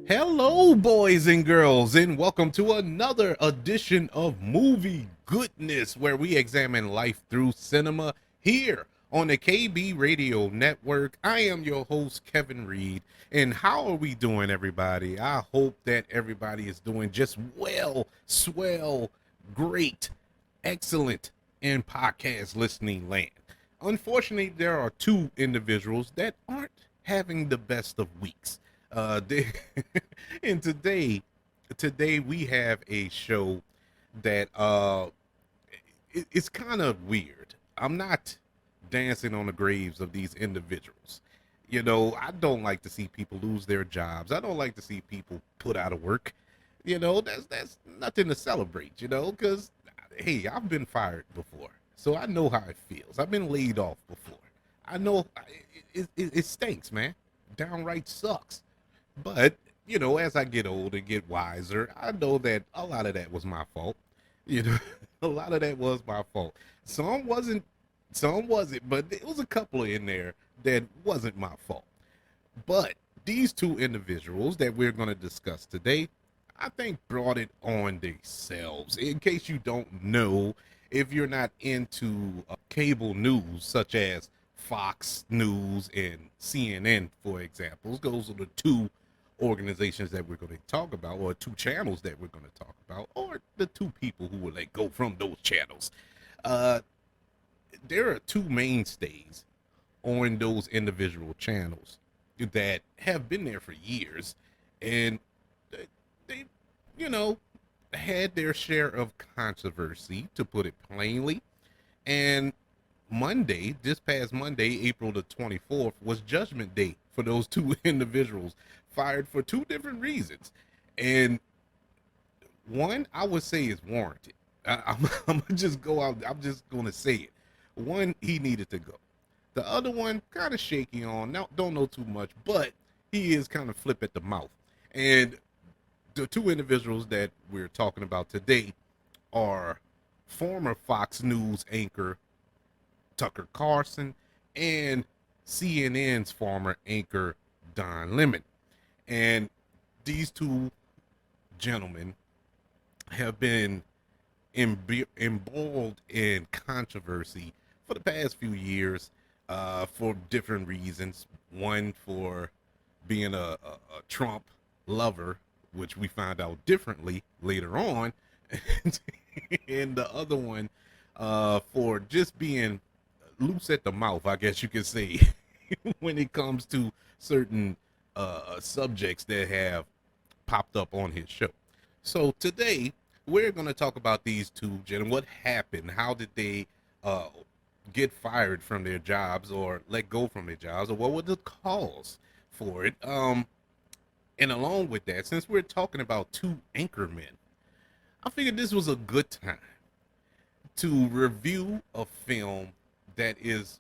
Hello, boys and girls, and welcome to another edition of Movie Goodness, where we examine life through cinema here on the KB Radio Network. I am your host, Kevin Reed, and how are we doing, everybody? I hope that everybody is doing just well, swell, great, excellent in podcast listening land. Unfortunately, there are two individuals that aren't having the best of weeks. They, and today we have a show that it's kind of weird. I'm not dancing on the graves of these individuals. You know, I don't like to see people lose their jobs. I don't like to see people put out of work. You know, that's nothing to celebrate. You know, because hey, I've been fired before, so I know how it feels. I've been laid off before. I know it stinks, man. Downright sucks. But, you know, as I get older, get wiser, I know that a lot of that was my fault. You know, a lot of that was my fault. Some wasn't, some wasn't, but there was a couple in there that wasn't my fault. But these two individuals that we're going to discuss today, I think brought it on themselves. In case you don't know, if you're not into cable news such as Fox News and CNN, for example, those are the two organizations that we're going to talk about, or two channels that we're going to talk about, or the two people who will let go from those channels. Uh, there are two mainstays on those individual channels that have been there for years, and they, you know, had their share of controversy, to put it plainly. And Monday, this past Monday, April the 24th, was Judgment Day for those two individuals, fired for two different reasons. And one, I would say, is warranted. I'm gonna just go out. I'm just gonna say it. One, he needed to go. The other one, kind of shaky on. Now, don't know too much, but he is kind of flip at the mouth. And the two individuals that we're talking about today are former Fox News anchor Tucker Carlson and CNN's former anchor Don Lemon. And these two gentlemen have been embroiled in controversy for the past few years, for different reasons. One, for being a Trump lover, which we find out differently later on, and the other one, for just being loose at the mouth, I guess you could say, when it comes to certain subjects that have popped up on his show. So today we're going to talk about these two gentlemen. What happened? How did they uh, get fired from their jobs or let go from their jobs, or what were the cause for it? And along with that, since we're talking about two anchormen, I figured this was a good time to review a film that is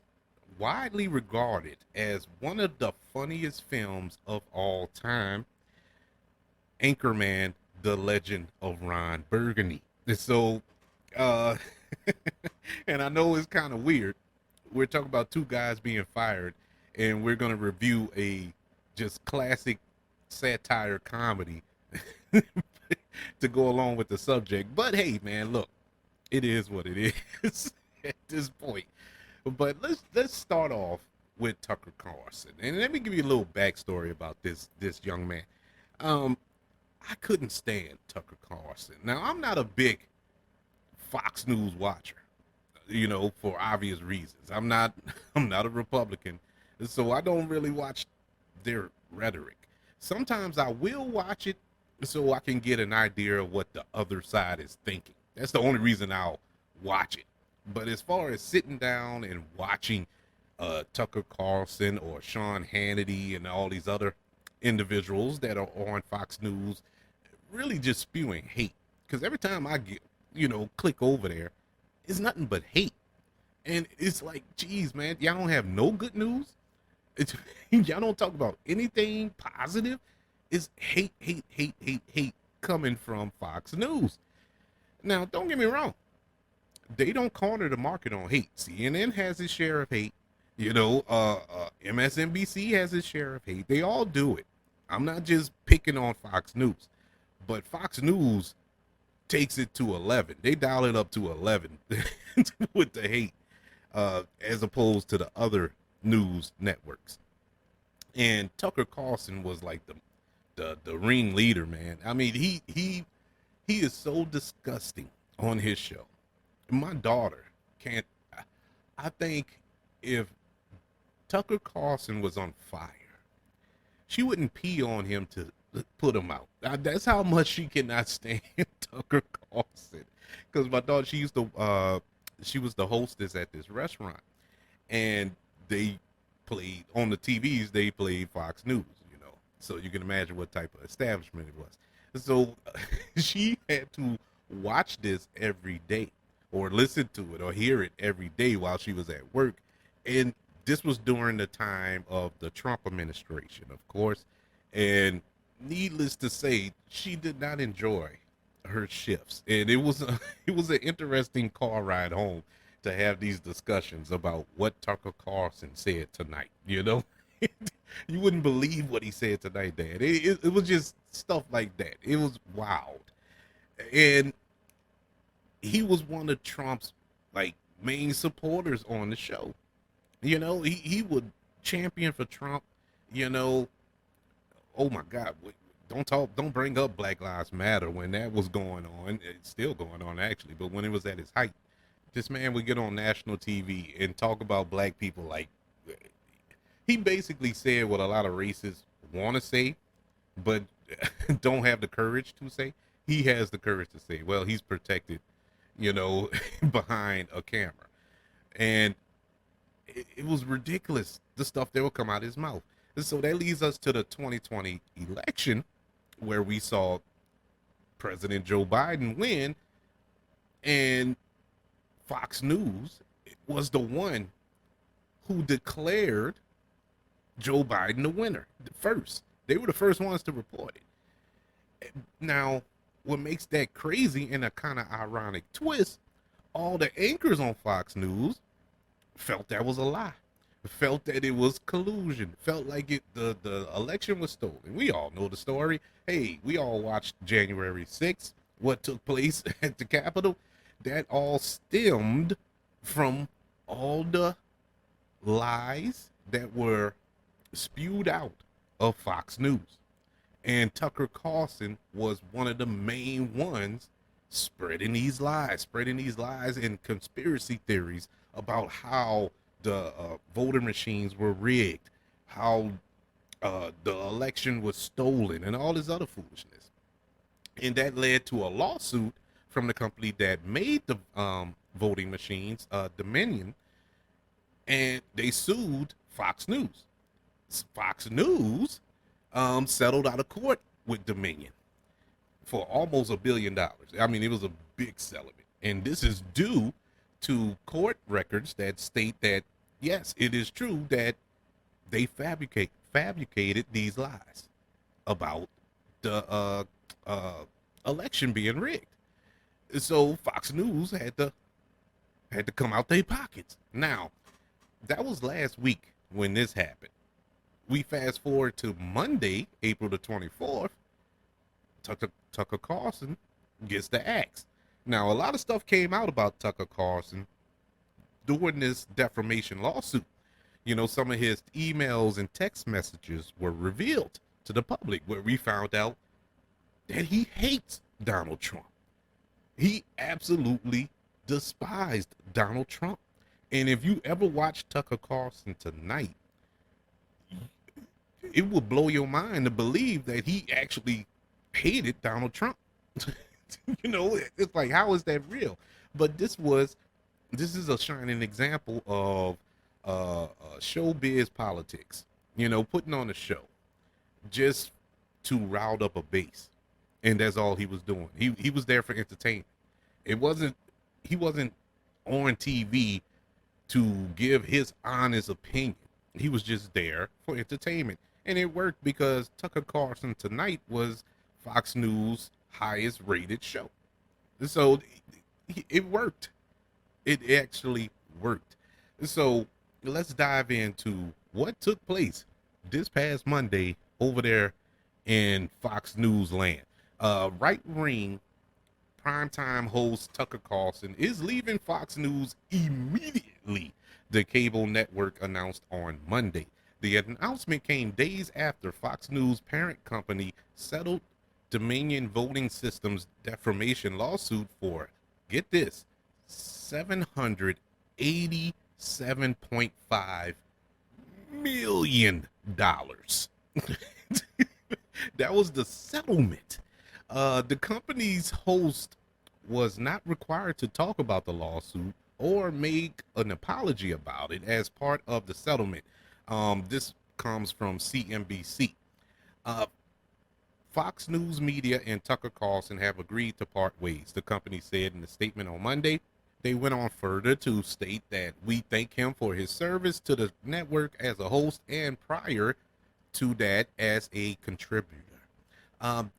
widely regarded as one of the funniest films of all time, Anchorman, The Legend of Ron Burgundy. And so, uh, and I know it's kind of weird. We're talking about two guys being fired, and we're going to review a just classic satire comedy to go along with the subject. But hey, man, look, it is what it is at this point. But let's start off with Tucker Carlson, and let me give you a little backstory about this young man. Um, I couldn't stand Tucker Carlson. Now, I'm not a big Fox News watcher, you know, for obvious reasons. I'm not I'm not a Republican, so I don't really watch their rhetoric. Sometimes I will watch it so I can get an idea of what the other side is thinking. That's the only reason I'll watch it. But as far as sitting down and watching Tucker Carlson or Sean Hannity and all these other individuals that are on Fox News, really just spewing hate. Because every time I get, you know, click over there, it's nothing but hate. And it's like, geez, man, y'all don't have no good news. It's, y'all don't talk about anything positive. It's hate, hate, hate, hate, hate coming from Fox News. Now, don't get me wrong. They don't corner the market on hate. CNN has its share of hate. You know, MSNBC has its share of hate. They all do it. I'm not just picking on Fox News, but Fox News takes it to 11. They dial it up to 11 with the hate, as opposed to the other news networks. And Tucker Carlson was like the ringleader, man. I mean, he is so disgusting on his show. My daughter can't. I think if Tucker Carlson was on fire, she wouldn't pee on him to put him out. That's how much she cannot stand Tucker Carlson. Because my daughter, she was the hostess at this restaurant, and they played on the TVs. They played Fox News, so you can imagine what type of establishment it was. So she had to watch this every day, or listen to it, or hear it every day while she was at work, and this was during the time of the Trump administration, of course, and needless to say, she did not enjoy her shifts, and it was it was an interesting car ride home to have these discussions about what Tucker Carlson said tonight. You wouldn't believe what he said tonight, Dad. It was just stuff like that. It was wild, and he was one of Trump's like main supporters on the show. He would champion for Trump. Oh my God, don't bring up Black Lives Matter when that was going on. It's still going on actually, but when it was at its height, this man would get on national TV and talk about black people like he basically said what a lot of racists want to say, but don't have the courage to say. He has the courage to say, well, he's protected, behind a camera. And it was ridiculous, the stuff that would come out of his mouth. And so that leads us to the 2020 election, where we saw President Joe Biden win, and Fox News was the one who declared Joe Biden the winner first. They were the first ones to report it. Now, what makes that crazy and a kind of ironic twist, all the anchors on Fox News felt that was a lie, felt that it was collusion, felt like the election was stolen. We all know the story. Hey, we all watched January 6th, what took place at the Capitol. That all stemmed from all the lies that were spewed out of Fox News. And Tucker Carlson was one of the main ones spreading these lies and conspiracy theories about how the voter machines were rigged, how the election was stolen, and all this other foolishness. And that led to a lawsuit from the company that made the voting machines, Dominion, and they sued Fox News. Fox News settled out of court with Dominion for almost $1 billion. I mean, it was a big settlement. And this is due to court records that state that, yes, it is true that they fabricated these lies about the election being rigged. So Fox News had to come out their pockets. Now, that was last week when this happened. We fast forward to Monday, April the 24th, Tucker Carlson gets the axe. Now, a lot of stuff came out about Tucker Carlson during this defamation lawsuit. Some of his emails and text messages were revealed to the public, where we found out that he hates Donald Trump. He absolutely despised Donald Trump. And if you ever watch Tucker Carlson tonight, it will blow your mind to believe that he actually hated Donald Trump. It's like, how is that real? But this is a shining example of showbiz politics, putting on a show just to round up a base. And that's all he was doing. He was there for entertainment. He wasn't on TV to give his honest opinion. He was just there for entertainment. And it worked, because Tucker Carlson tonight was Fox News' highest rated show. So it worked. It actually worked. So let's dive into what took place this past Monday over there in Fox News land. Right wing primetime host Tucker Carlson is leaving Fox News immediately, the cable network announced on Monday. The announcement came days after Fox News parent company settled Dominion Voting Systems defamation lawsuit for, get this, $787.5 million. That was the settlement. The company's host was not required to talk about the lawsuit or make an apology about it as part of the settlement. This comes from CNBC. Uh, Fox News Media and Tucker Carlson have agreed to part ways, the company said in a statement on Monday. They went on further to state that we thank him for his service to the network as a host and prior to that as a contributor.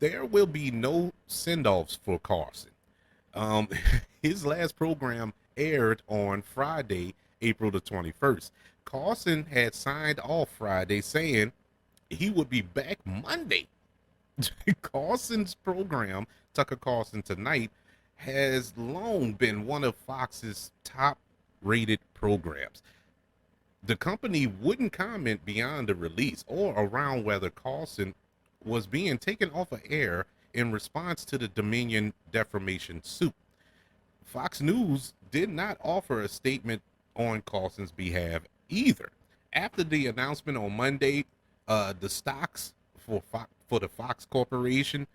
There will be no send-offs for Carlson. Um, his last program aired on Friday, April the 21st. Carlson had signed off Friday saying he would be back Monday. Carlson's program, Tucker Carlson Tonight, has long been one of Fox's top rated programs. The company wouldn't comment beyond the release or around whether Carlson was being taken off of air in response to the Dominion defamation suit. Fox News did not offer a statement on Carlson's behalf either. After the announcement on Monday, the stocks for the Fox Corporation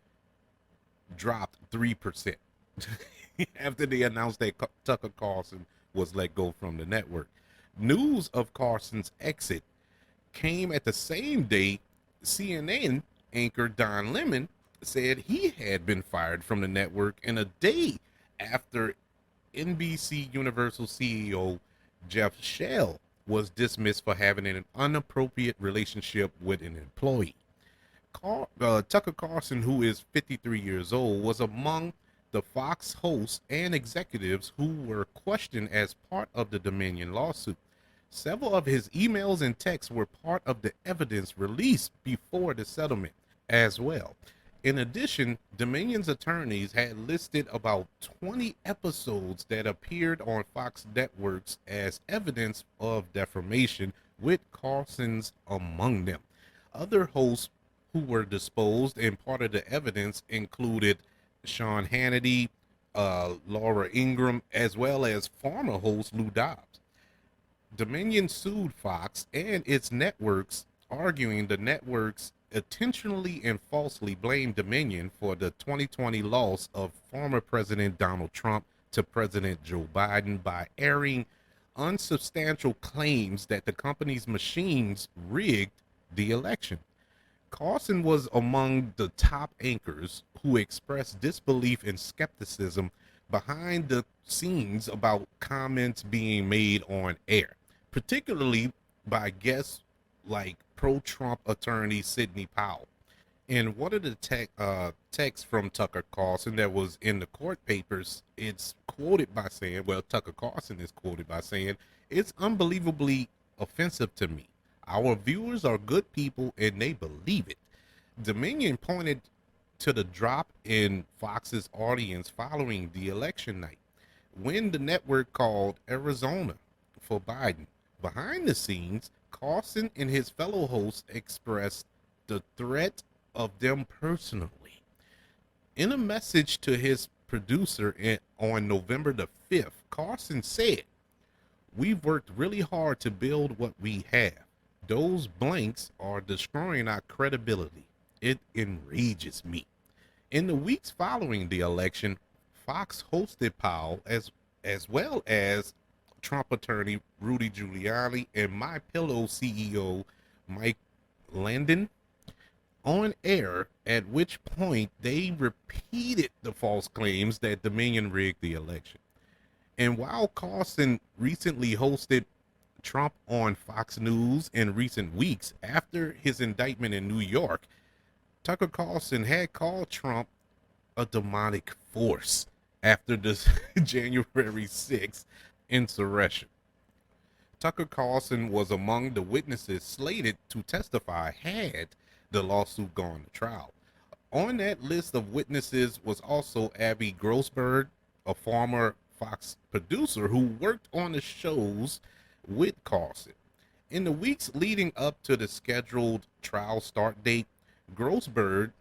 dropped 3%. After they announced that Tucker Carlson was let go from the network. News of Carlson's exit came at the same day CNN anchor Don Lemon said he had been fired from the network, and a day after NBC Universal CEO Jeff Shell was dismissed for having an inappropriate relationship with an employee. Tucker Carlson, who is 53 years old, was among the Fox hosts and executives who were questioned as part of the Dominion lawsuit. Several of his emails and texts were part of the evidence released before the settlement as well. In addition, Dominion's attorneys had listed about 20 episodes that appeared on Fox networks as evidence of defamation, with Carlson's among them. Other hosts who were disposed and part of the evidence included Sean Hannity, Laura Ingraham, as well as former host Lou Dobbs. Dominion sued Fox and its networks, arguing the networks intentionally and falsely blamed Dominion for the 2020 loss of former President Donald Trump to President Joe Biden by airing unsubstantial claims that the company's machines rigged the election. Carlson was among the top anchors who expressed disbelief and skepticism behind the scenes about comments being made on air, particularly by guests like pro-Trump attorney Sidney Powell. In one of the texts from Tucker Carlson that was in the court papers, it's quoted by saying, well, Tucker Carlson is quoted by saying, "It's unbelievably offensive to me. Our viewers are good people and they believe it." Dominion pointed to the drop in Fox's audience following the election night, when the network called Arizona for Biden. Behind the scenes, Carlson and his fellow hosts expressed the threat of them personally. In a message to his producer on November the 5th, Carlson said, "We've worked really hard to build what we have. Those blanks are destroying our credibility. It enrages me." In the weeks following the election, Fox hosted Powell as well as Trump attorney Rudy Giuliani and MyPillow CEO Mike Landon on air, at which point they repeated the false claims that Dominion rigged the election. And while Carlson recently hosted Trump on Fox News in recent weeks after his indictment in New York, Tucker Carlson had called Trump a demonic force after the January 6th insurrection. Tucker Carlson was among the witnesses slated to testify had the lawsuit going to trial. On that list of witnesses was also Abby Grossberg, a former Fox producer who worked on the shows with Carlson. In the weeks leading up to the scheduled trial start date, Grossberg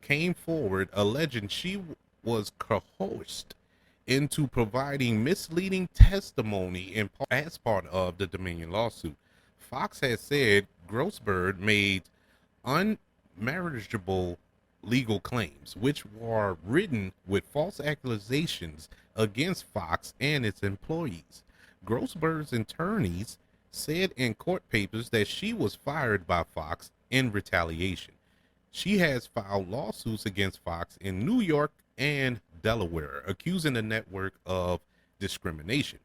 came forward alleging she was coerced into providing misleading testimony as part of the Dominion lawsuit. Fox has said Grossberg made unmarriageable legal claims, which were written with false accusations against Fox and its employees. Grossberg's attorneys said in court papers that she was fired by Fox in retaliation. She has filed lawsuits against Fox in New York and Delaware, accusing the network of discrimination.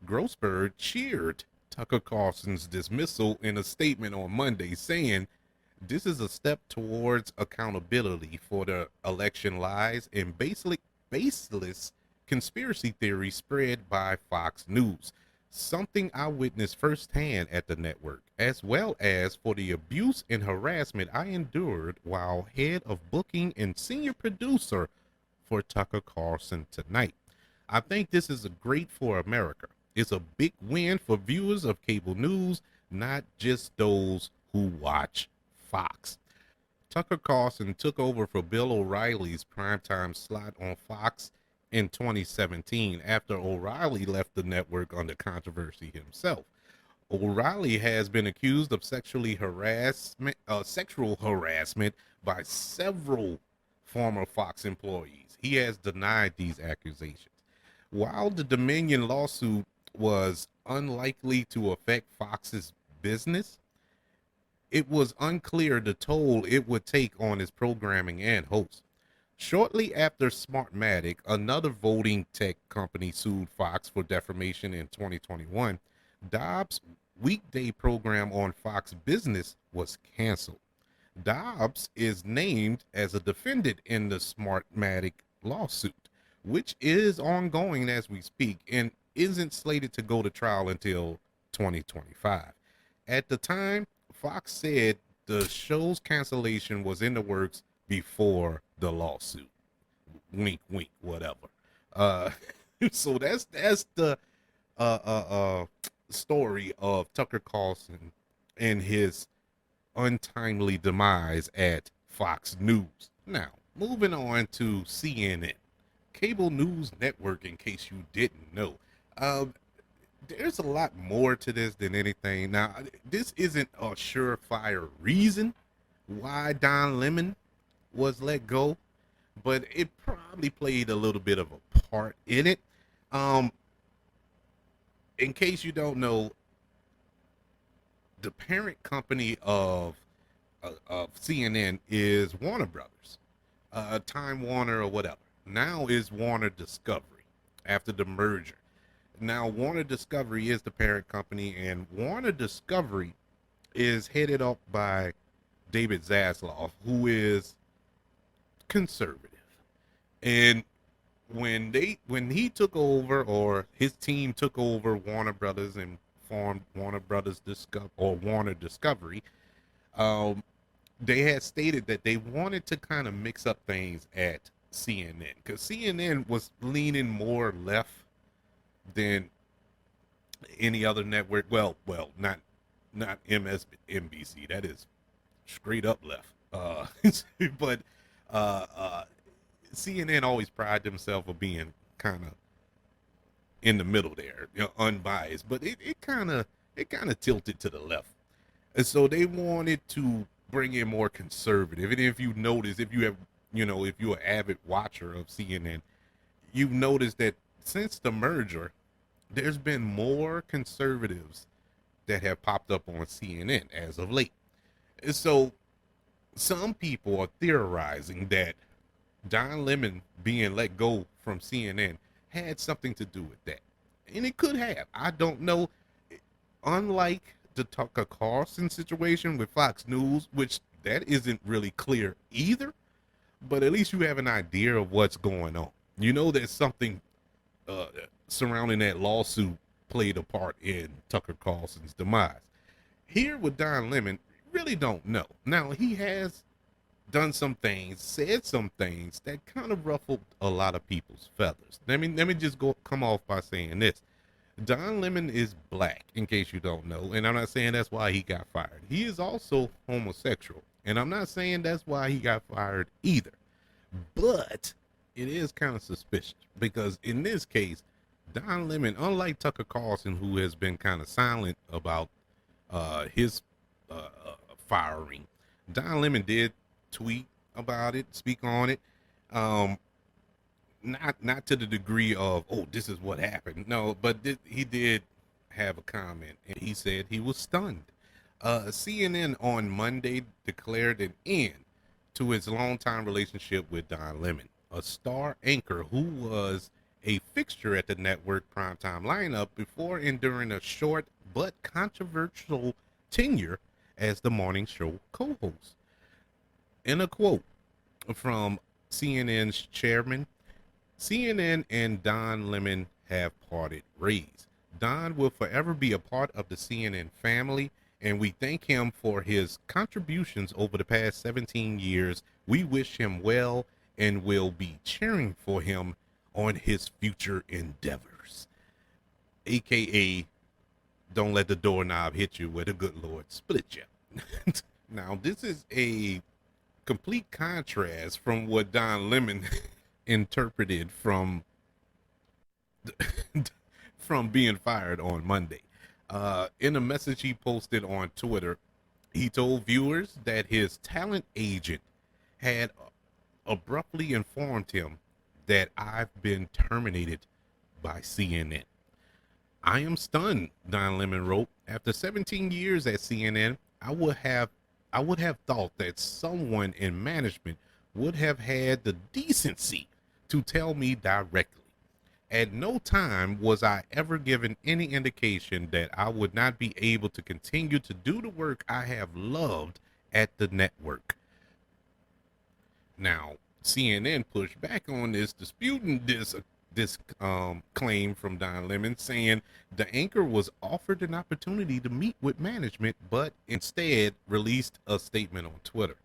Grossberg cheered Tucker Carlson's dismissal in a statement on Monday, saying, "This is a step towards accountability for the election lies and baseless conspiracy theories spread by Fox News, something I witnessed firsthand at the network, as well as for the abuse and harassment I endured while head of booking and senior producer for Tucker Carlson tonight. I think this is great for America. It's a big win for viewers of cable news, not just those who watch Fox." Tucker Carlson took over for Bill O'Reilly's primetime slot on Fox in 2017 after O'Reilly left the network under controversy himself. O'Reilly has been accused of sexual harassment by several former Fox employees. He has denied these accusations. While the Dominion lawsuit was unlikely to affect Fox's business, it was unclear the toll it would take on its programming and hosts. Shortly after Smartmatic, another voting tech company, sued Fox for defamation in 2021, Dobbs' weekday program on Fox Business was canceled. Dobbs is named as a defendant in the Smartmatic lawsuit, which is ongoing as we speak and isn't slated to go to trial until 2025. At the time, Fox said the show's cancellation was in the works before the lawsuit. Wink, wink, whatever. So that's the story of Tucker Carlson and his untimely demise at Fox News. Now, moving on to CNN, cable news network, in case you didn't know. There's a lot more to this than anything. Now, this isn't a surefire reason why Don Lemon was let go, but it probably played a little bit of a part in it. In case you don't know, the parent company of CNN is Warner Brothers, Time Warner or whatever. Now is Warner Discovery after the merger. Now Warner Discovery is the parent company, and Warner Discovery is headed up by David Zaslav, who is conservative. And when he took over, or his team took over Warner Brothers and formed Warner Brothers Warner Discovery, they had stated that they wanted to kind of mix up things at CNN, because CNN was leaning more left than any other network. Well, not MSNBC. That is straight up left. But CNN always pride themselves of being kind of in the middle there, unbiased. But it kind of tilted to the left, and so they wanted to bring in more conservative. And if you notice, if you're an avid watcher of CNN, you've noticed that since the merger, there's been more conservatives that have popped up on CNN as of late. And so some people are theorizing that Don Lemon being let go from CNN had something to do with that. And it could have. I don't know. Unlike the Tucker Carlson situation with Fox News, which that isn't really clear either, but at least you have an idea of what's going on. There's something surrounding that lawsuit played a part in Tucker Carlson's demise. Here with Don Lemon, really don't know. Now, he has done some things, said some things that kind of ruffled a lot of people's feathers. Let me just come off by saying this. Don Lemon is black, in case you don't know, and I'm not saying that's why he got fired. He is also homosexual, and I'm not saying that's why he got fired either. But it is kind of suspicious because in this case, Don Lemon, unlike Tucker Carlson, who has been kind of silent about his firing, Don Lemon did tweet about it, speak on it. Um, not to the degree of, oh, this is what happened. No, but he did have a comment, and he said he was stunned. CNN on Monday declared an end to his longtime relationship with Don Lemon, a star anchor who was a fixture at the network primetime lineup before enduring a short but controversial tenure as the morning show co-host. In a quote from CNN's chairman, CNN and Don Lemon have parted ways. Don will forever be a part of the CNN family, and we thank him for his contributions over the past 17 years. We wish him well and will be cheering for him on his future endeavors. AKA, don't let the doorknob hit you where the good Lord split you. Now, this is a complete contrast from what Don Lemon interpreted from from being fired on Monday. In a message he posted on Twitter, he told viewers that his talent agent had abruptly informed him that I've been terminated by CNN. I am stunned, Don Lemon wrote. After 17 years at CNN, I would have thought that someone in management would have had the decency to tell me directly. At no time was I ever given any indication that I would not be able to continue to do the work I have loved at the network. Now, CNN pushed back on this, disputing this claim from Don Lemon, saying the anchor was offered an opportunity to meet with management, but instead released a statement on Twitter.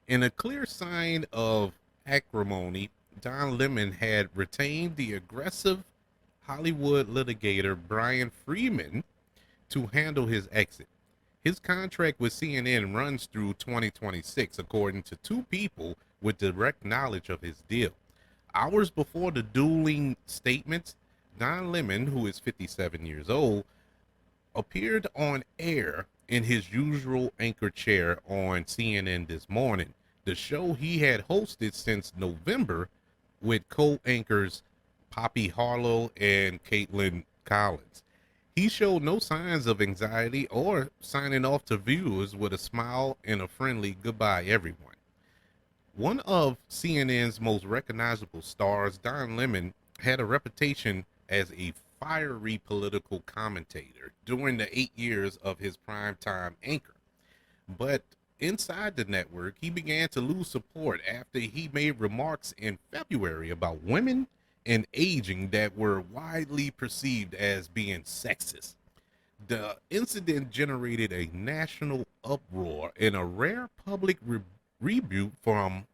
In a clear sign of acrimony, Don Lemon had retained the aggressive Hollywood litigator Brian Freeman to handle his exit. His contract with CNN runs through 2026, according to two people with direct knowledge of his deal. Hours before the dueling statements, Don Lemon, who is 57 years old, appeared on air in his usual anchor chair on CNN This Morning, the show he had hosted since November with co-anchors Poppy Harlow and Caitlin Collins. He showed no signs of anxiety or signing off to viewers with a smile and a friendly goodbye, everyone. One of CNN's most recognizable stars, Don Lemon, had a reputation as a fiery political commentator during the 8 years of his primetime anchor. But inside the network, he began to lose support after he made remarks in February about women and aging that were widely perceived as being sexist. The incident generated a national uproar and a rare public rebuke from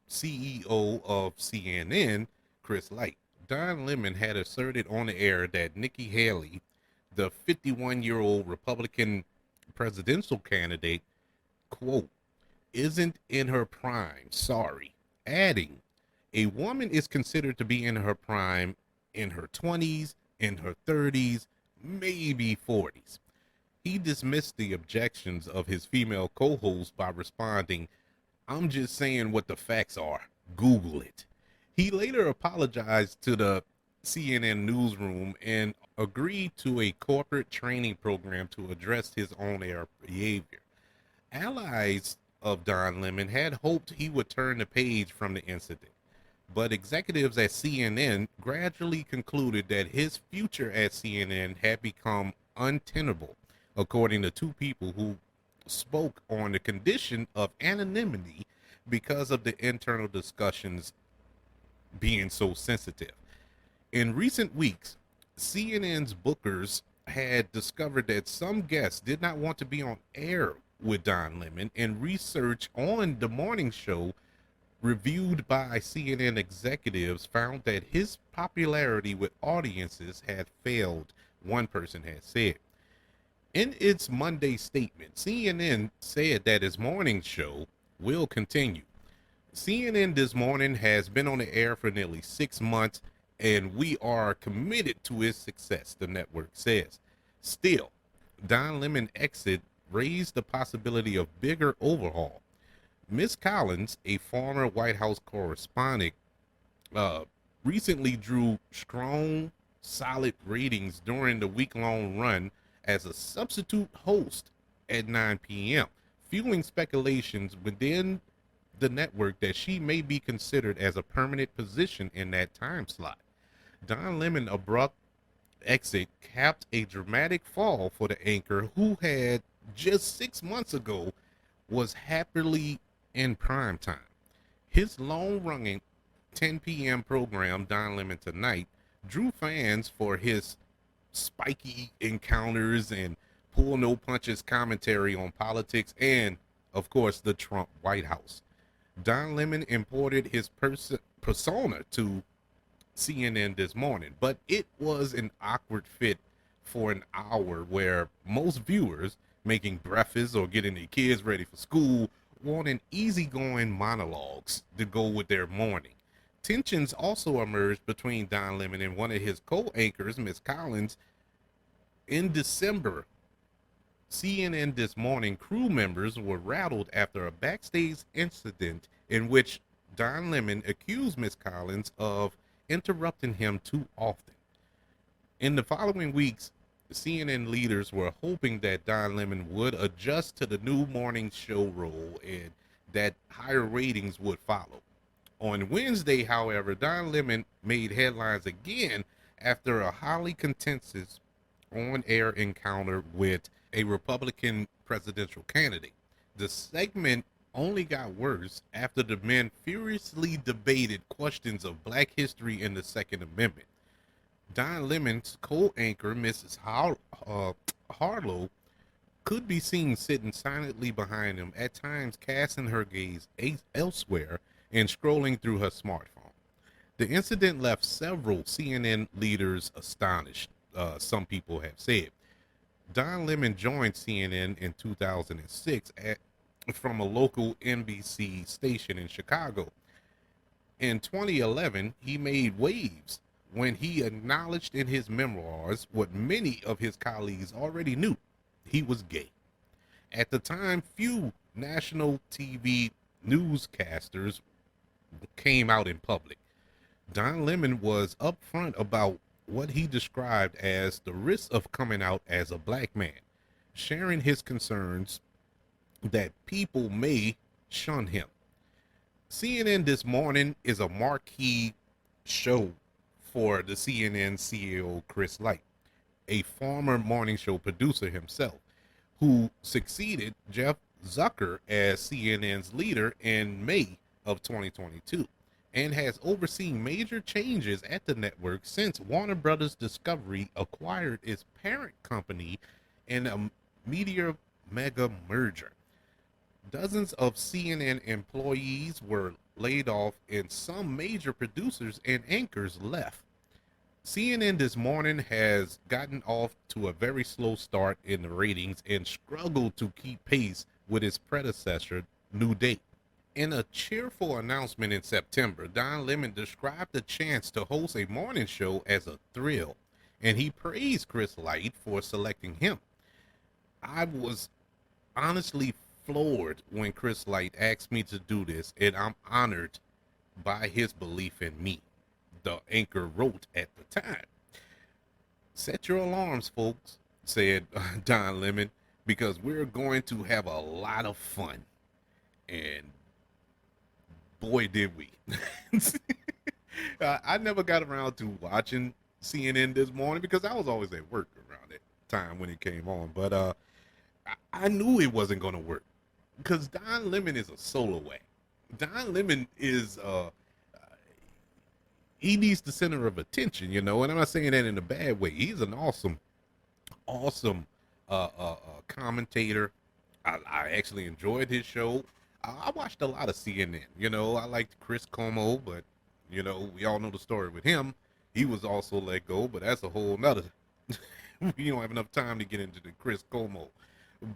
CEO of CNN, Chris Light. Don Lemon had asserted on the air that Nikki Haley, the 51-year-old Republican presidential candidate, quote, isn't in her prime, sorry, adding, a woman is considered to be in her prime in her 20s, in her 30s, maybe 40s. He dismissed the objections of his female co-host by responding, I'm just saying what the facts are. Google it. He later apologized to the CNN newsroom and agreed to a corporate training program to address his on-air behavior. Allies of Don Lemon had hoped he would turn the page from the incident, but executives at CNN gradually concluded that his future at CNN had become untenable, according to two people who spoke on the condition of anonymity because of the internal discussions being so sensitive. In recent weeks, CNN's bookers had discovered that some guests did not want to be on air with Don Lemon, and research on the morning show reviewed by CNN executives found that his popularity with audiences had failed, one person had said. In its Monday statement, CNN said that his morning show will continue. CNN This Morning has been on the air for nearly 6 months, and we are committed to its success, the network says. Still, Don Lemon exit raised the possibility of bigger overhaul. Ms. Collins, a former White House correspondent, recently drew strong, solid ratings during the week-long run as a substitute host at 9 p.m., fueling speculations within the network that she may be considered as a permanent position in that time slot. Don Lemon abrupt exit capped a dramatic fall for the anchor who had just 6 months ago was happily in prime time. His long-running 10 p.m. program, Don Lemon Tonight, drew fans for his spiky encounters and pull no punches commentary on politics and, of course, the Trump White House. Don Lemon imported his persona to CNN This Morning, but it was an awkward fit for an hour where most viewers, making breakfast or getting their kids ready for school, wanted easygoing monologues to go with their morning. Tensions also emerged between Don Lemon and one of his co-anchors, Ms. Collins. In December, CNN This Morning crew members were rattled after a backstage incident in which Don Lemon accused Ms. Collins of interrupting him too often. In the following weeks, CNN leaders were hoping that Don Lemon would adjust to the new morning show role and that higher ratings would follow. On Wednesday, however, Don Lemon made headlines again after a highly contentious on-air encounter with a Republican presidential candidate. The segment only got worse after the men furiously debated questions of Black history and the Second Amendment. Don Lemon's co-anchor, Mrs. Harlow, could be seen sitting silently behind him, at times casting her gaze elsewhere and scrolling through her smartphone. The incident left several CNN leaders astonished, some people have said. Don Lemon joined CNN in 2006 from a local NBC station in Chicago. In 2011, he made waves when he acknowledged in his memoirs what many of his colleagues already knew: he was gay. At the time, few national TV newscasters came out in public. Don Lemon was upfront about what he described as the risk of coming out as a Black man, sharing his concerns that people may shun him. CNN This Morning is a marquee show for the CNN CEO Chris Light, a former morning show producer himself, who succeeded Jeff Zucker as CNN's leader in May of 2022 and has overseen major changes at the network since Warner Brothers Discovery acquired its parent company in a media mega merger. Dozens of CNN employees were laid off and some major producers and anchors left. CNN This Morning has gotten off to a very slow start in the ratings and struggled to keep pace with its predecessor, New Day. In a cheerful announcement in September, Don Lemon described the chance to host a morning show as a thrill, and he praised Chris Light for selecting him. I was honestly floored when Chris Light asked me to do this, and I'm honored by his belief in me, the anchor wrote at the time. Set your alarms, folks, said Don Lemon, because we're going to have a lot of fun. And boy, did we. I never got around to watching CNN This Morning because I was always at work around that time when it came on. But I knew it wasn't going to work because Don Lemon is a solo act. Don Lemon is, he needs the center of attention, you know, and I'm not saying that in a bad way. He's an awesome commentator. I actually enjoyed his show. I watched a lot of CNN. I liked Chris Como, but we all know the story with him. He was also let go, but that's a whole nother. We don't have enough time to get into the Chris Como,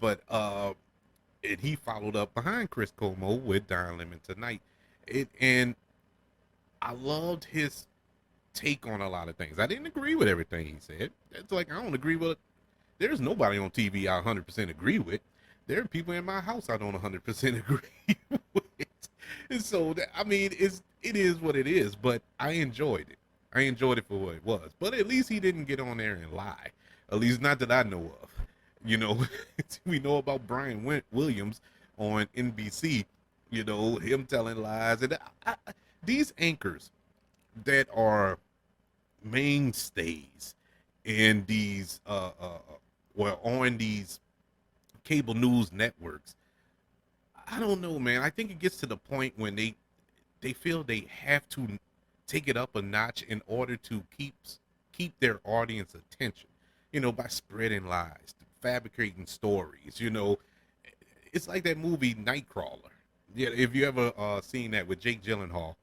but and he followed up behind Chris Como with Don Lemon Tonight. And I loved his take on a lot of things. I didn't agree with everything he said. It's like I don't agree with. There's nobody on TV I 100% agree with. There are people in my house I don't 100% agree with. And so I mean, it is what it is. But I enjoyed it. I enjoyed it for what it was. But at least he didn't get on there and lie. At least not that I know of. You know, we know about Brian Williams on NBC. Him telling lies, and these anchors that are mainstays in these well, on these cable news networks. I don't know, man. I think it gets to the point when they feel they have to take it up a notch in order to keep their audience attention. By spreading lies, fabricating stories. It's like that movie Nightcrawler. Yeah, if you ever seen that with Jake Gyllenhaal,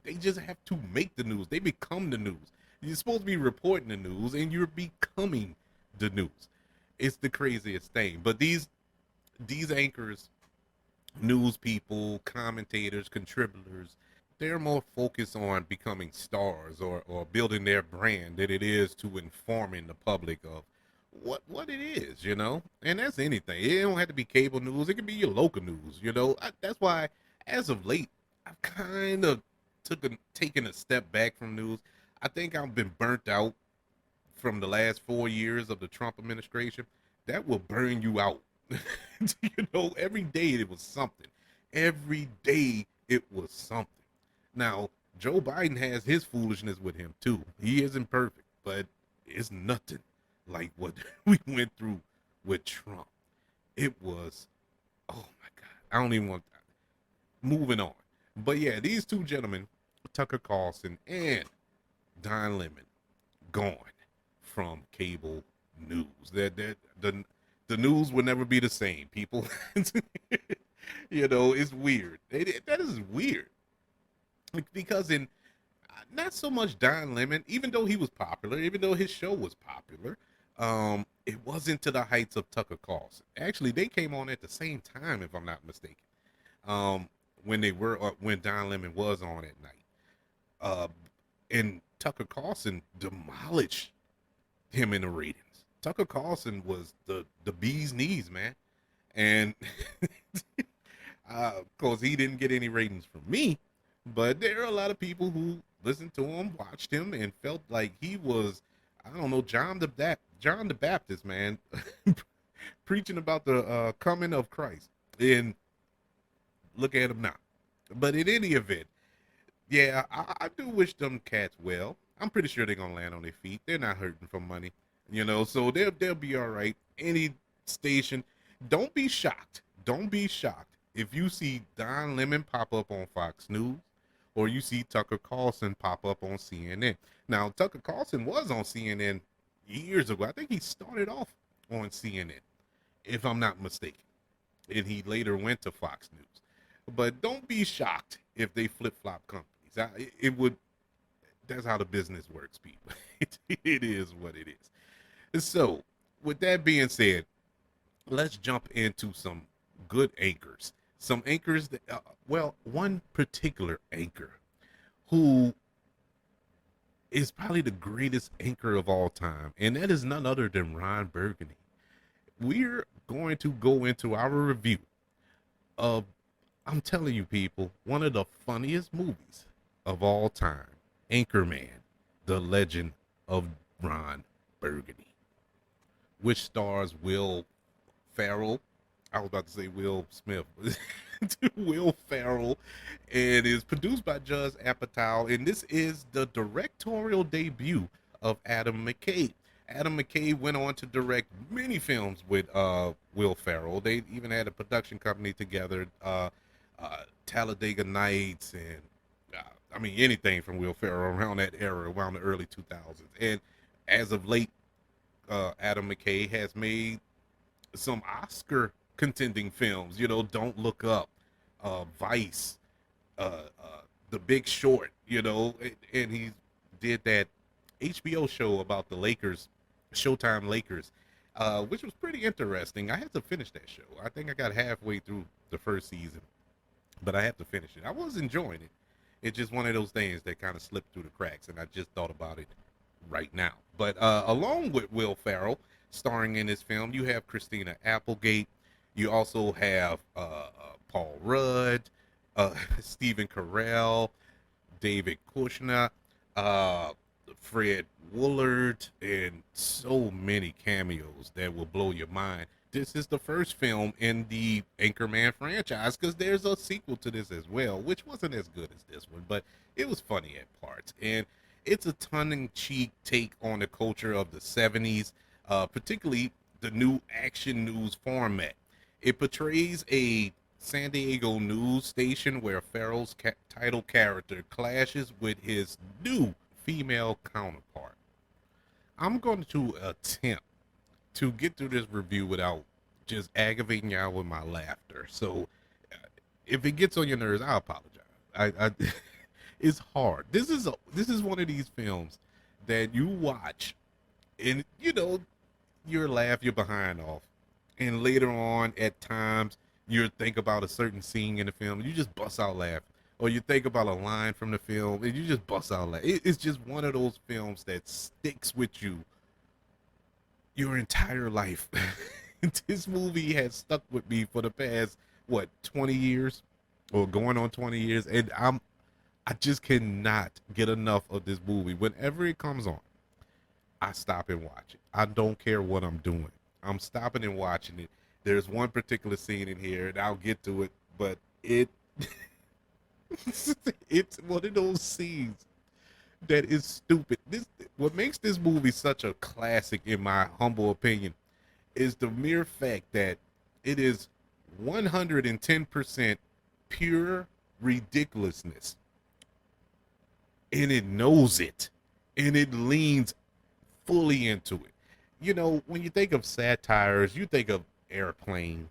they just have to make the news. They become the news. You're supposed to be reporting the news, and you're becoming the news. It's the craziest thing. But these anchors, news people, commentators, contributors, they're more focused on becoming stars or building their brand than it is to informing the public of what it is. And that's anything. It don't have to be cable news. It can be your local news. That's why, as of late, I've kind of taken a step back from news. I think I've been burnt out from the last 4 years of the Trump administration. That will burn you out. Every day it was something. Every day it was something. Now, Joe Biden has his foolishness with him too. He isn't perfect, but it's nothing like what we went through with Trump. It was, oh my God. I don't even want that. Moving on. But yeah, these two gentlemen, Tucker Carlson and Don Lemon, gone from cable news. The news will never be the same, people. It's weird. That is weird. Because not so much Don Lemon, even though he was popular, even though his show was popular, it wasn't to the heights of Tucker Carlson. Actually, they came on at the same time, if I'm not mistaken. When Don Lemon was on at night. And Tucker Carlson demolished him in the ratings. Tucker Carlson was the bee's knees, man. And of course, he didn't get any ratings from me, but there are a lot of people who listened to him, watched him, and felt like he was, I don't know, John the Baptist, man, preaching about the coming of Christ. And look at him now. But in any event, yeah, I do wish them cats well. I'm pretty sure they're gonna land on their feet. They're not hurting for money, so they'll be all right. Any station, don't be shocked. Don't be shocked if you see Don Lemon pop up on Fox News or you see Tucker Carlson pop up on CNN. Now, Tucker Carlson was on CNN years ago. I think he started off on CNN, if I'm not mistaken, and he later went to Fox News. But don't be shocked if they flip-flop companies. That's how the business works, people. It is what it is. So, with that being said, let's jump into some good anchors. Some anchors that, one particular anchor who is probably the greatest anchor of all time, and that is none other than Ron Burgundy. We're going to go into our review of, I'm telling you people, one of the funniest movies of all time, Anchorman, The Legend of Ron Burgundy, which stars Will Ferrell. I was about to say Will Smith. Will Ferrell, and is produced by Judd Apatow, and this is the directorial debut of Adam McKay. Adam McKay went on to direct many films with Will Ferrell. They even had a production company together, Talladega Nights, and anything from Will Ferrell around that era, around the early 2000s. And as of late, Adam McKay has made some Oscar contending films. Don't Look Up, Vice, The Big Short. And he did that HBO show about the Lakers, Showtime Lakers, which was pretty interesting. I had to finish that show. I think I got halfway through the first season, but I have to finish it. I was enjoying it. It's just one of those things that kind of slipped through the cracks, and I just thought about it right now. But along with Will Ferrell starring in this film, you have Christina Applegate. You also have Paul Rudd, Stephen Carell, David Kushner, uh, Fred Woolard, and so many cameos that will blow your mind. This is the first film in the Anchorman franchise, because there's a sequel to this as well, which wasn't as good as this one, but it was funny at parts. And it's a tongue-in-cheek take on the culture of the 70s, particularly the new action news format. It portrays a San Diego news station where Farrell's title character clashes with his new female counterpart. I'm going to attempt to get through this review without just aggravating y'all with my laughter. So if it gets on your nerves, I apologize. I it's hard. This is one of these films that you watch and you're laugh your behind off. And later on at times you think about a certain scene in the film, and you just bust out laughing. Or you think about a line from the film and you just bust out laughing. It's just one of those films that sticks with you your entire life. This movie has stuck with me for the past 20 years or going on 20 years, and I just cannot get enough of this movie. Whenever it comes on, I stop and watch it. I don't care what I'm doing. I'm stopping and watching it. There's one particular scene in here, and I'll get to it, but it's one of those scenes that is stupid. What makes this movie such a classic, in my humble opinion, is the mere fact that it is 110% pure ridiculousness, and it knows it, and it leans fully into it. When you think of satires, you think of Airplane,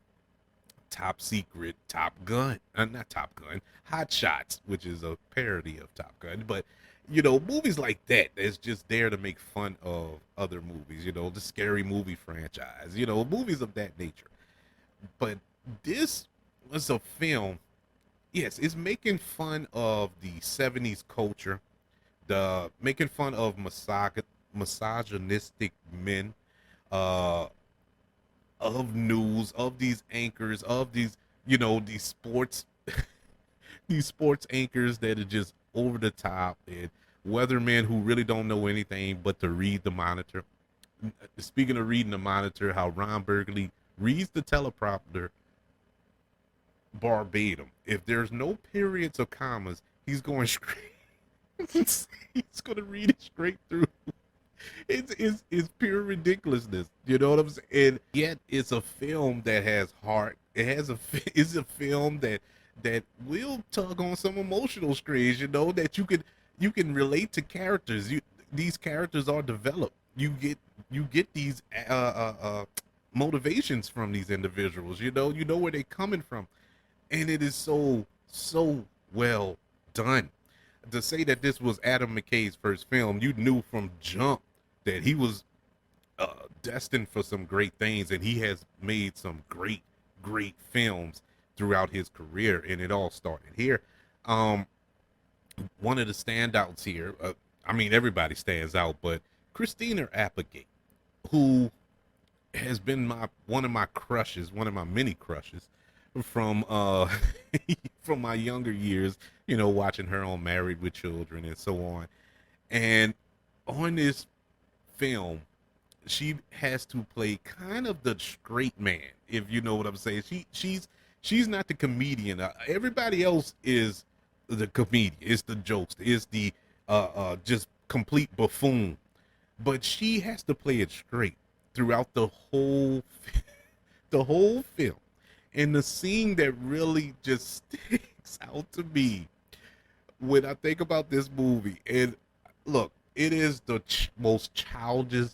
Top Secret, Top Gun, not Top Gun, Hot Shots, which is a parody of Top Gun, but movies like that that's just there to make fun of other movies, the Scary Movie franchise, movies of that nature. But this was a film, yes, it's making fun of the 70s culture, the making fun of misogynistic men, uh, of news, of these anchors, of these sports, these sports anchors that are just over the top, and weathermen who really don't know anything but to read the monitor. Speaking of reading the monitor, how Ron Burgundy reads the teleprompter verbatim. If there's no periods or commas, he's going straight. He's going to read it straight through. It's pure ridiculousness. You know what I'm saying? And yet it's a film that has heart. It's a film that will tug on some emotional strings. That you can relate to characters. These characters are developed. You get these motivations from these individuals. You know where they're coming from, and it is so well done. To say that this was Adam McKay's first film, you knew from jump that he was destined for some great things, and he has made some great films throughout his career, and it all started here. One of the standouts here, everybody stands out, but Christina Applegate, who has been one of my crushes, one of my many crushes from from my younger years, watching her on Married with Children and so on. And on this film, she has to play kind of the straight man, if you know what I'm saying. She's not the comedian. Everybody else is the comedian. It's the jokes. It's the just complete buffoon. But she has to play it straight throughout the whole film. And the scene that really just sticks out to me when I think about this movie, and look, it is the most childish,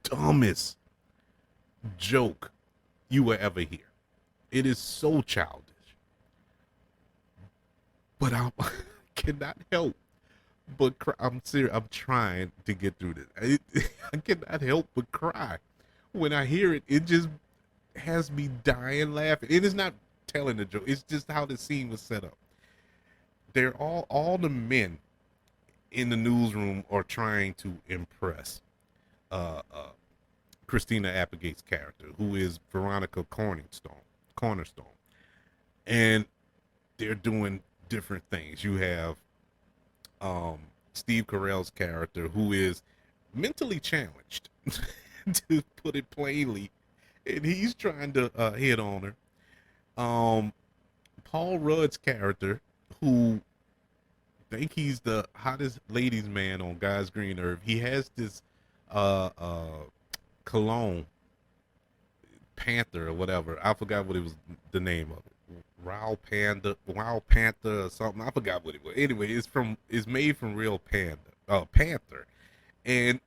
dumbest joke you will ever hear. It is so childish, but I cannot help but cry. I'm serious. I'm trying to get through this. I cannot help but cry when I hear it. It just has me dying laughing. It is not telling the joke. It's just how the scene was set up. They're all the men in the newsroom are trying to impress uh, uh, Christina Applegate's character, who is Veronica Cornerstone, and they're doing different things. You have um, Steve Carell's character, who is mentally challenged, to put it plainly, and he's trying to hit on her. Paul Rudd's character, who think he's the hottest ladies man on God's green earth. He has this uh uh cologne Panther or whatever. I forgot what it was, the name of it. Wild Panther or something. I forgot what it was. Anyway, it's made from real panther. And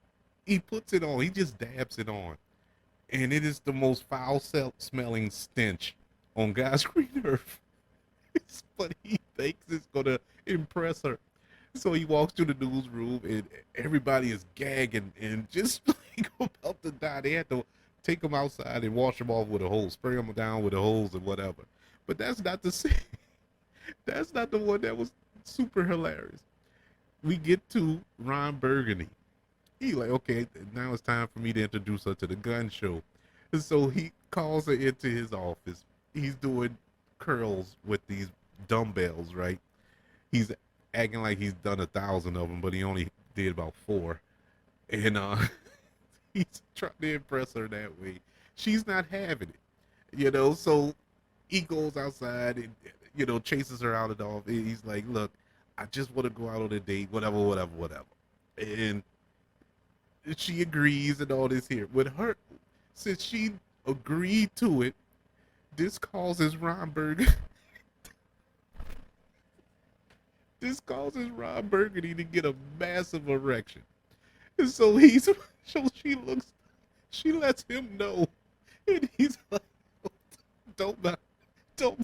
he puts it on, he just dabs it on. And it is the most foul smelling stench on God's green earth. But he thinks it's gonna impress her. So he walks to the newsroom and everybody is gagging and just like about to die. They had to take him outside and wash him off with a hose, spray him down with a hose and whatever. But that's not the same. That's not the one that was super hilarious. We get to Ron Burgundy. He like, okay, now it's time for me to introduce her to the gun show. And so he calls her into his office. He's doing curls with these dumbbells, right? He's acting like he's done 1,000 of them, but he only did about 4. And he's trying to impress her that way. She's not having it. So he goes outside and, chases her out of the office. He's like, look, I just want to go out on a date, whatever. And she agrees and all this here. With her, since she agreed to it, this causes Ron Burgundy to get a massive erection. And so she lets him know. And he's like, don't mind, don't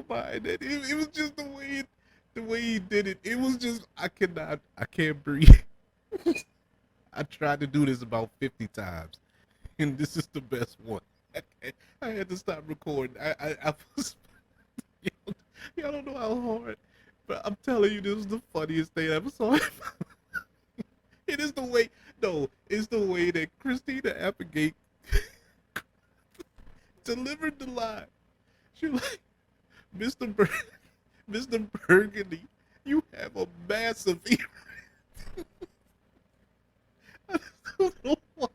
mind it. It was just the way he did it. It was just, I can't breathe. I tried to do this about 50 times, and this is the best one. I had to stop recording. I was, y'all don't know how hard, but I'm telling you, this was the funniest thing I ever saw. It is the way, no, it's the way that Christina Applegate delivered the line. She was like, Mr. Burgundy, you have a massive ear. I don't know why.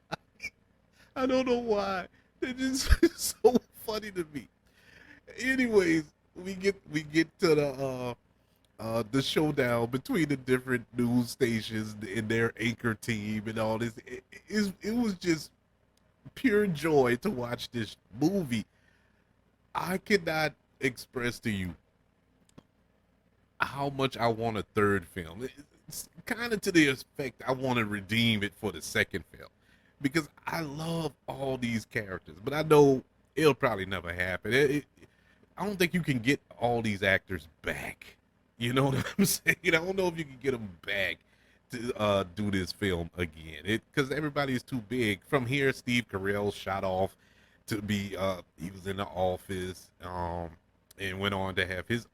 I don't know why. It's just so funny to me. Anyways, we get to the showdown between the different news stations and their anchor team and all this. It was just pure joy to watch this movie. I cannot express to you how much I want a third film. It's kind of to the effect I want to redeem it for the second film, because I love all these characters, but I know it'll probably never happen. I don't think you can get all these actors back. You know what I'm saying? I don't know if you can get them back to do this film again. Because everybody's too big. From here, Steve Carell shot off to be. He was in The Office, and went on to have his.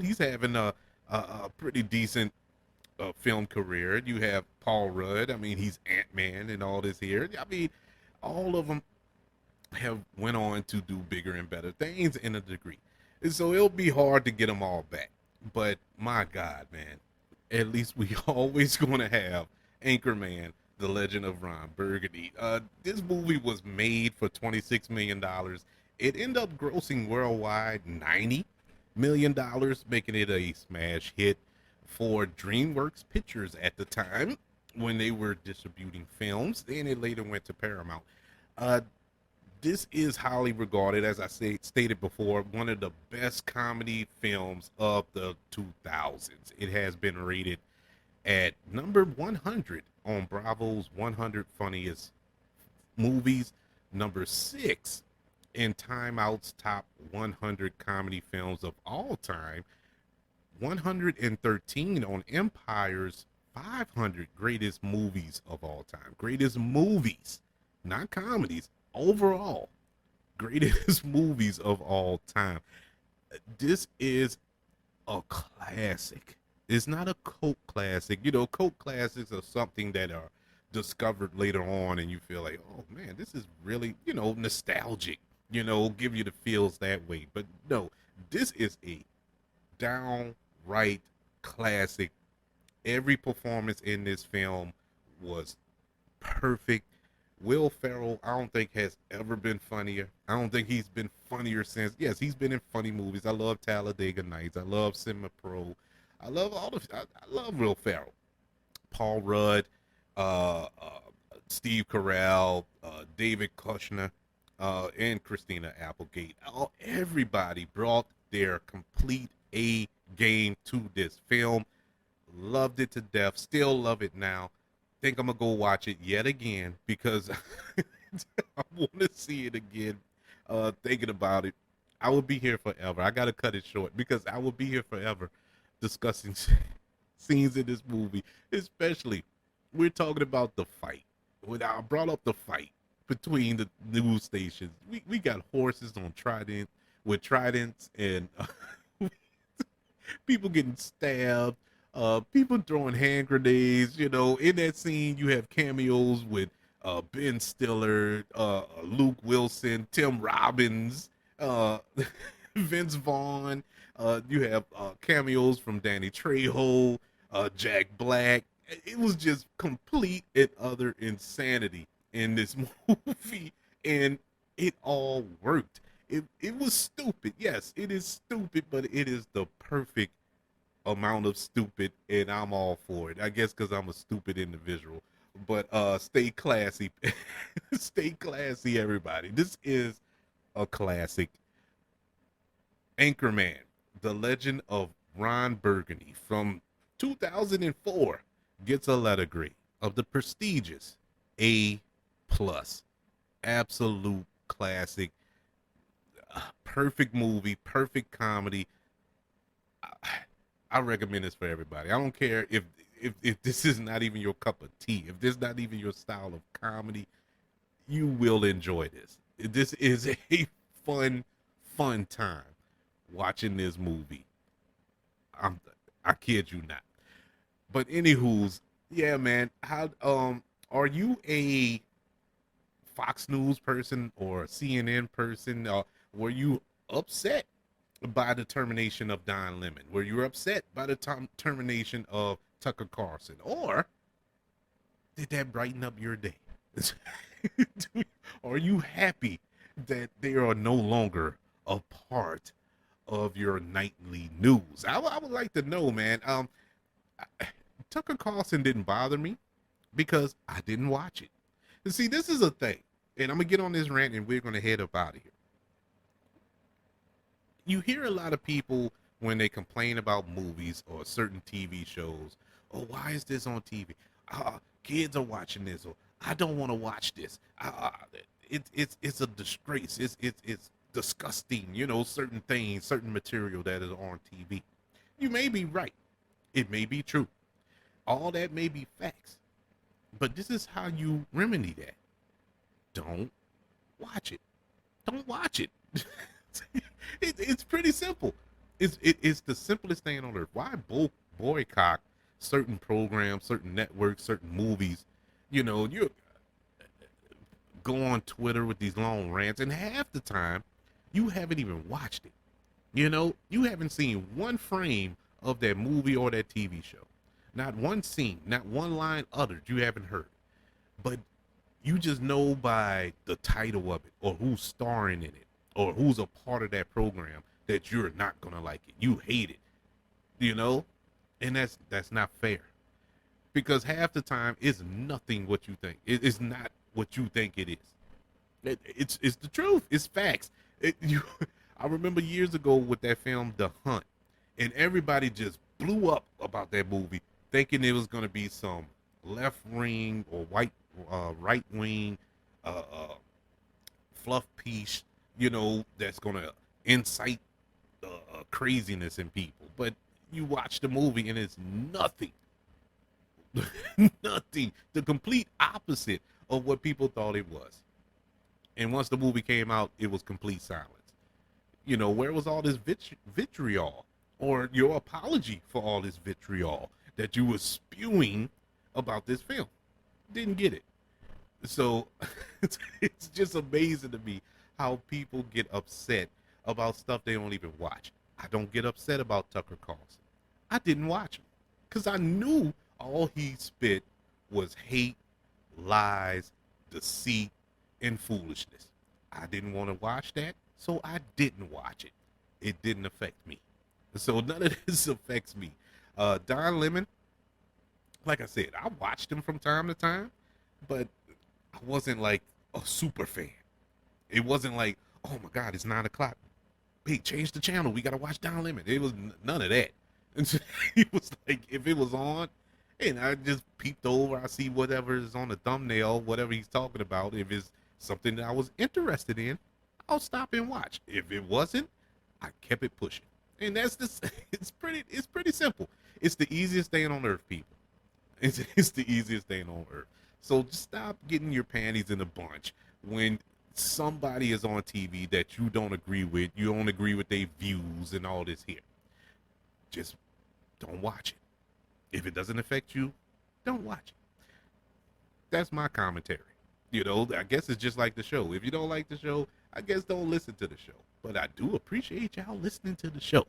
He's having a pretty decent film career. You have Paul Rudd. I mean, he's Ant-Man and all this here. I mean, all of them have went on to do bigger and better things in a degree. And so it'll be hard to get them all back. But my God, man, at least we always going to have Anchorman, The Legend of Ron Burgundy. This movie was made for $26 million. It ended up grossing worldwide $90 million, making it a smash hit for DreamWorks Pictures at the time when they were distributing films. Then it later went to Paramount. This is highly regarded, as I stated before, one of the best comedy films of the 2000s. It has been rated at number 100 on Bravo's 100 Funniest Movies, number 6 in Time Out's top 100 comedy films of all time, 113 on Empire's 500 greatest movies of all time. Greatest movies, not comedies, overall. Greatest movies of all time. This is a classic. It's not a cult classic. You know, cult classics are something that are discovered later on and you feel like, oh man, this is really, nostalgic, give you the feels that way. But no, this is a downright classic. Every performance in this film was perfect. Will Ferrell, I don't think has ever been funnier. I don't think he's been funnier since. Yes, he's been in funny movies. I love Talladega Nights. I love Cinema Pro. I love I love Will Ferrell. Paul Rudd, uh, uh, Steve Carell, David Kushner, and Christina Applegate. Everybody brought their complete A game to this film. Loved it to death. Still love it now. Think I'm gonna go watch it yet again because I want to see it again. Thinking about it, I will be here forever. I gotta cut it short because I will be here forever discussing scenes in this movie. Especially, we're talking about the fight. When I brought up the fight between the news stations, we got horses on trident with tridents and people getting stabbed, people throwing hand grenades. In that scene, you have cameos with Ben Stiller, Luke Wilson, Tim Robbins, uh, Vince Vaughn. You have cameos from Danny Trejo, Jack Black. It was just complete and utter insanity in this movie, and it all worked. It was stupid. Yes, it is stupid, but it is the perfect amount of stupid, and I'm all for it. I guess because I'm a stupid individual. But stay classy. Stay classy, everybody. This is a classic. Anchorman, The Legend of Ron Burgundy from 2004 gets a letter grade of the prestigious A plus. Absolute classic. Perfect movie, perfect comedy. I recommend this for everybody. I don't care if this is not even your cup of tea, if this is not even your style of comedy, you will enjoy this. This is a fun time watching this movie. I kid you not. But anywho's, yeah, man. How are you a Fox News person or a CNN person? Were you upset by the termination of Don Lemon? Were you upset by the termination of Tucker Carlson? Or did that brighten up your day? Are you happy that they are no longer a part of your nightly news? I would like to know, man. Tucker Carlson didn't bother me because I didn't watch it. And see, this is a thing, and I'm gonna get on this rant, and we're gonna head up out of here. You hear a lot of people when they complain about movies or certain TV shows. Oh, why is this on TV? Kids are watching this, or I don't want to watch this. It's a disgrace. It's disgusting. Certain things, certain material that is on TV. You may be right. It may be true. All that may be facts. But this is how you remedy that. Don't watch it. Don't watch it. It's pretty simple. It's the simplest thing on earth. Why boycott certain programs, certain networks, certain movies? You go on Twitter with these long rants, and half the time you haven't even watched it. You haven't seen one frame of that movie or that TV show. Not one scene, not one line uttered you haven't heard. But you just know by the title of it or who's starring in it or who's a part of that program that you're not gonna like it. You hate it, and that's not fair, because half the time it's nothing what you think. It's not what you think it is. It's the truth. It's facts. I remember years ago with that film The Hunt, and everybody just blew up about that movie, thinking it was gonna be some left wing or right wing fluff piece, that's gonna incite craziness in people. But you watch the movie and it's nothing, nothing, the complete opposite of what people thought it was. And once the movie came out, it was complete silence. Where was all this vitriol or your apology for all this vitriol that you were spewing about this film? Didn't get it. So it's just amazing to me how people get upset about stuff they don't even watch. I don't get upset about Tucker Carlson. I didn't watch him because I knew all he spit was hate, lies, deceit, and foolishness. I didn't want to watch that, so I didn't watch it. It didn't affect me. So none of this affects me. Don Lemon, like I said, I watched him from time to time, but I wasn't like a super fan. It wasn't like, oh my God, it's 9 o'clock. Hey, change the channel. We got to watch Don Lemon. It was none of that. And so it was like, if it was on and I just peeped over, I see whatever is on the thumbnail, whatever he's talking about. If it's something that I was interested in, I'll stop and watch. If it wasn't, I kept it pushing. And that's this. It's pretty simple. It's the easiest thing on earth, people. It's the easiest thing on earth. So just stop getting your panties in a bunch when somebody is on TV that you don't agree with. You don't agree with their views and all this here. Just don't watch it. If it doesn't affect you, don't watch it. That's my commentary. I guess it's just like the show. If you don't like the show, I guess don't listen to the show. But I do appreciate y'all listening to the show.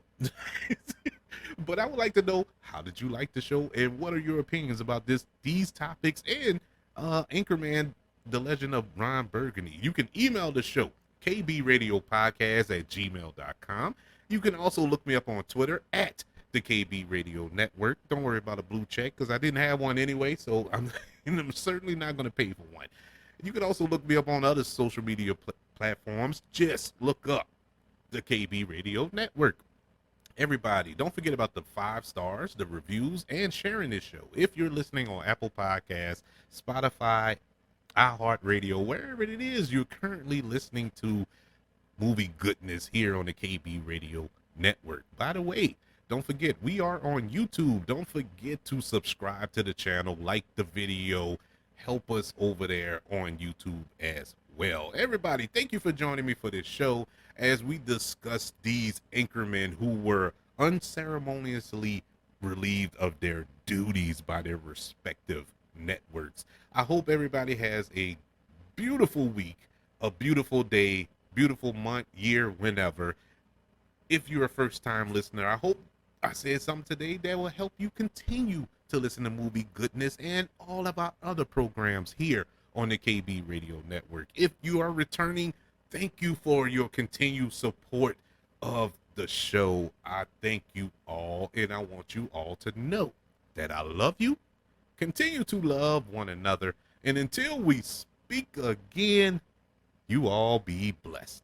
But I would like to know, how did you like the show, and what are your opinions about these topics, and Anchorman, The Legend of Ron Burgundy. You can email the show, kbradiopodcast@gmail.com. You can also look me up on Twitter at the KB Radio Network. Don't worry about a blue check because I didn't have one anyway, so I'm certainly not going to pay for one. You can also look me up on other social media platforms. Just look up the KB Radio Network. Everybody, don't forget about the 5 stars, the reviews, and sharing this show. If you're listening on Apple Podcasts, Spotify, iHeartRadio, wherever it is you're currently listening to movie goodness here on the KB Radio Network. By the way, don't forget, we are on YouTube. Don't forget to subscribe to the channel, like the video, help us over there on YouTube as well. Everybody, thank you for joining me for this show as we discuss these anchormen who were unceremoniously relieved of their duties by their respective networks. I hope everybody has a beautiful week, a beautiful day, beautiful month, year, whenever. If you're a first-time listener, I hope I said something today that will help you continue to listen to movie goodness and all of our other programs here on the KB Radio Network. If you are returning, thank you for your continued support of the show. I thank you all, and I want you all to know that I love you. Continue to love one another, and until we speak again, you all be blessed.